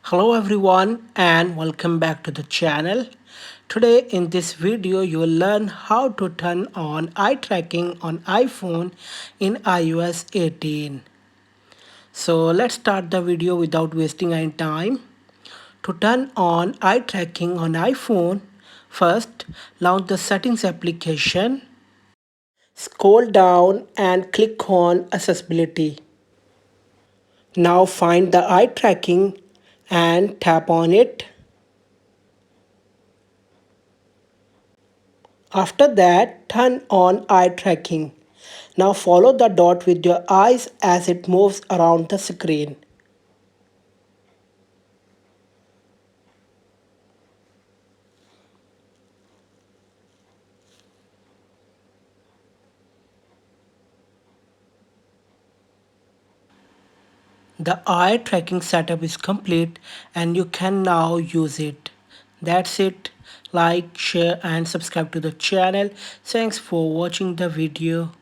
Hello everyone and welcome back to the channel. Today in this video you will learn how to turn on eye tracking on iPhone in iOS 18. So let's start the video without wasting any time. To turn on eye tracking on iPhone, first launch the settings application. Scroll down and click on accessibility. Now find the eye tracking and tap on it. After that, turn on eye tracking. Now follow the dot with your eyes as it moves around the screen. The eye tracking setup is complete and you can now use it. That's it. Like, share and subscribe to the channel. Thanks for watching the video.